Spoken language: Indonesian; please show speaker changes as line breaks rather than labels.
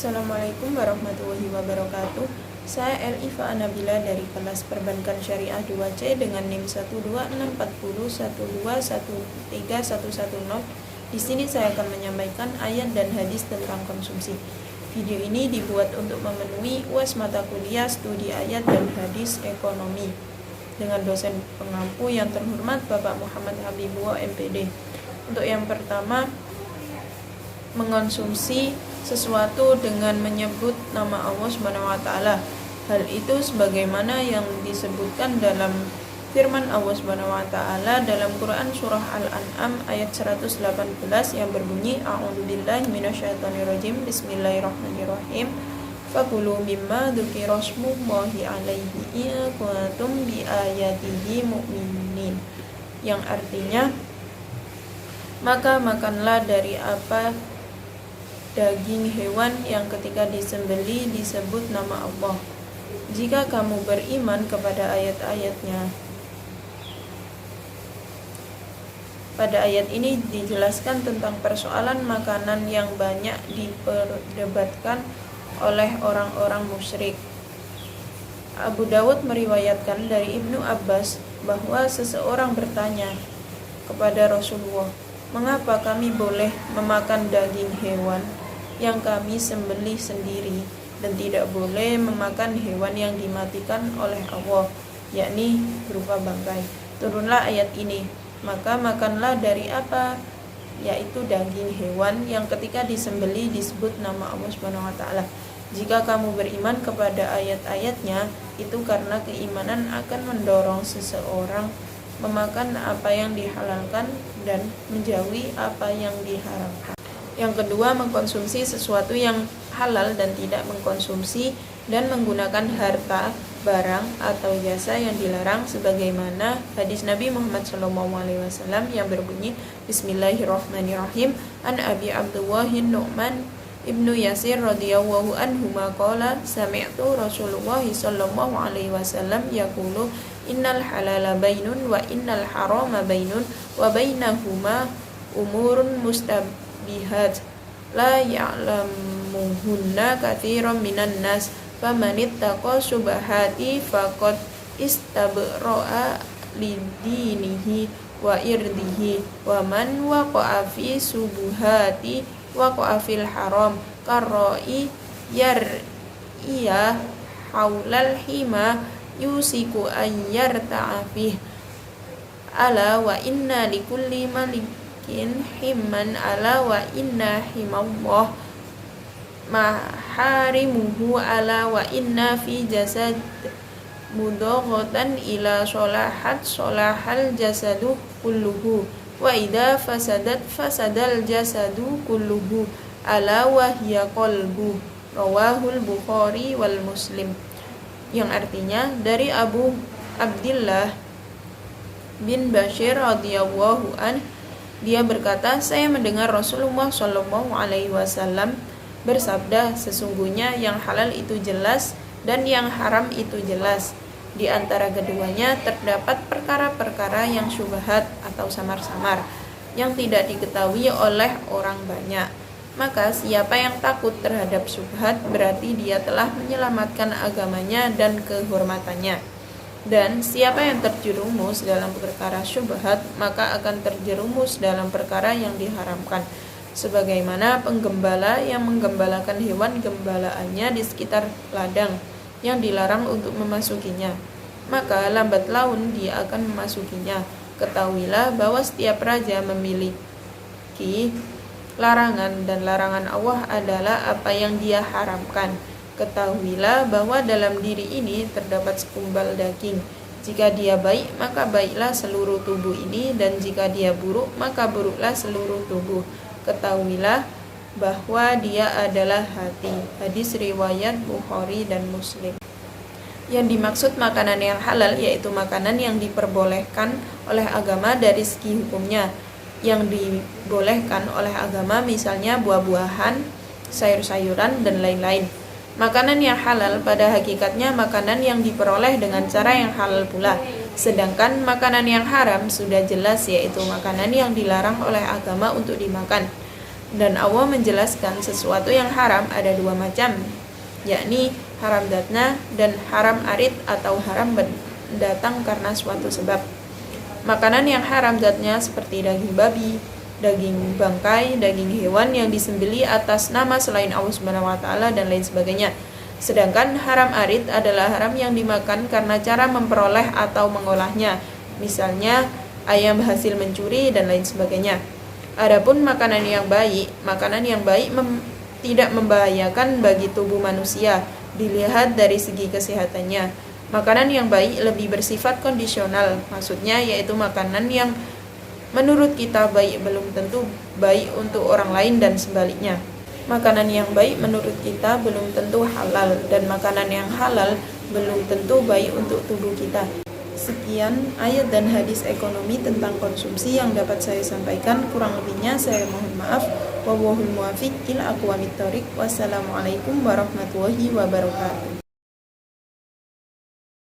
Assalamualaikum warahmatullahi wabarakatuh. Saya Elifa Anabila dari kelas Perbankan Syariah 2C dengan NIM 1264012131110. Di sini saya akan menyampaikan ayat dan hadis tentang konsumsi. Video ini dibuat untuk memenuhi UAS mata kuliah studi ayat dan hadis ekonomi dengan dosen pengampu yang terhormat Bapak Muhammad Habibullah MPD. Untuk yang pertama, mengonsumsi sesuatu dengan menyebut nama Allah Subhanahu wa taala. Hal itu sebagaimana yang disebutkan dalam firman Allah Subhanahu wa taala dalam Quran surah Al-An'am ayat 118 yang berbunyi A'udzubillahi minasyaitonirrajim. Bismillahirrahmanirrahim. Fakulu mimma dzukira smullahi 'alaihi in kuntum biayatihi mu'minin. Yang artinya, maka makanlah dari apa daging hewan yang ketika disembeli disebut nama Allah, jika kamu beriman kepada ayat-ayatnya. Pada ayat ini dijelaskan tentang persoalan makanan yang banyak diperdebatkan oleh orang-orang musyrik. Abu Dawud meriwayatkan dari Ibnu Abbas bahwa seseorang bertanya kepada Rasulullah, "Mengapa kami boleh memakan daging hewan yang kami sembelih sendiri dan tidak boleh memakan hewan yang dimatikan oleh Allah, yakni berupa bangkai?" Turunlah ayat ini, maka makanlah dari apa, yaitu daging hewan yang ketika disembelih disebut nama Allah Subhanahu wa taala. Jika kamu beriman kepada ayat-ayatnya, itu karena keimanan akan mendorong seseorang memakan apa yang dihalalkan dan menjauhi apa yang diharamkan. Yang kedua, mengkonsumsi sesuatu yang halal dan tidak mengkonsumsi dan menggunakan harta, barang, atau jasa yang dilarang sebagaimana hadis Nabi Muhammad SAW yang berbunyi Bismillahirrahmanirrahim. An Abi Abdullahin Nu'man Ibnu Yasir radhiyallahu anhu qala sami'tu Rasulullah sallallahu alaihi wasallam yaqulu innal halala bainun wa innal harama bainun wa bainahuma umurun mustabihat la ya'lamuhunna katsiran minan nas famanittaqa subahati faqad istabra'a lidinihi wa irdihi wa man waqa'a fi subuhati waqa'a fil haram karra'i yar'iya haulal hima yusiku an yarta'a fih ala wa inna likulli malikin himman ala wa inna himallah maharimuhu ala wa inna fi jasad mudaghatan ila solahat solahal jasadu kulluhu wa idza fasadat fasadal jasadu kulluhu ala wa hiya qalbu rawahul Bukhari wal Muslim. Yang artinya dari Abu Abdillah bin Bashir radhiyallahu an, dia berkata, saya mendengar Rasulullah sallallahu alaihi wasallam bersabda, sesungguhnya yang halal itu jelas dan yang haram itu jelas. Di antara keduanya terdapat perkara-perkara yang syubhat atau samar-samar yang tidak diketahui oleh orang banyak. Maka siapa yang takut terhadap syubhat berarti dia telah menyelamatkan agamanya dan kehormatannya. Dan siapa yang terjerumus dalam perkara syubhat maka akan terjerumus dalam perkara yang diharamkan. Sebagaimana penggembala yang menggembalakan hewan gembalaannya di sekitar ladang yang dilarang untuk memasukinya, maka lambat laun dia akan memasukinya. Ketahuilah bahwa setiap raja memiliki larangan dan larangan Allah adalah apa yang dia haramkan. Ketahuilah bahwa dalam diri ini terdapat segumpal daging. Jika dia baik, maka baiklah seluruh tubuh ini, dan jika dia buruk, maka buruklah seluruh tubuh. Ketahuilah bahwa dia adalah hati. Hadis riwayat Bukhari dan Muslim. Yang dimaksud makanan yang halal yaitu makanan yang diperbolehkan oleh agama dari segi hukumnya. Yang dibolehkan oleh agama misalnya buah-buahan, sayur-sayuran, dan lain-lain. Makanan yang halal pada hakikatnya makanan yang diperoleh dengan cara yang halal pula. Sedangkan makanan yang haram sudah jelas yaitu makanan yang dilarang oleh agama untuk dimakan. Dan Allah menjelaskan sesuatu yang haram ada dua macam, yakni haram datna dan haram arid atau haram datang karena suatu sebab. Makanan yang haram zatnya seperti daging babi, daging bangkai, daging hewan yang disembeli atas nama selain Allah Subhanahu wa taala dan lain sebagainya. Sedangkan haram arid adalah haram yang dimakan karena cara memperoleh atau mengolahnya, misalnya ayam hasil mencuri dan lain sebagainya. Adapun makanan yang baik tidak membahayakan bagi tubuh manusia dilihat dari segi kesehatannya. Makanan yang baik lebih bersifat kondisional, maksudnya yaitu makanan yang menurut kita baik belum tentu baik untuk orang lain dan sebaliknya. Makanan yang baik menurut kita belum tentu halal, dan makanan yang halal belum tentu baik untuk tubuh kita. Sekian ayat dan hadis ekonomi tentang konsumsi yang dapat saya sampaikan. Kurang lebihnya saya mohon maaf. Wallahul muwaffiq ila aqwamit thoriq. Wassalamualaikum warahmatullahi wabarakatuh.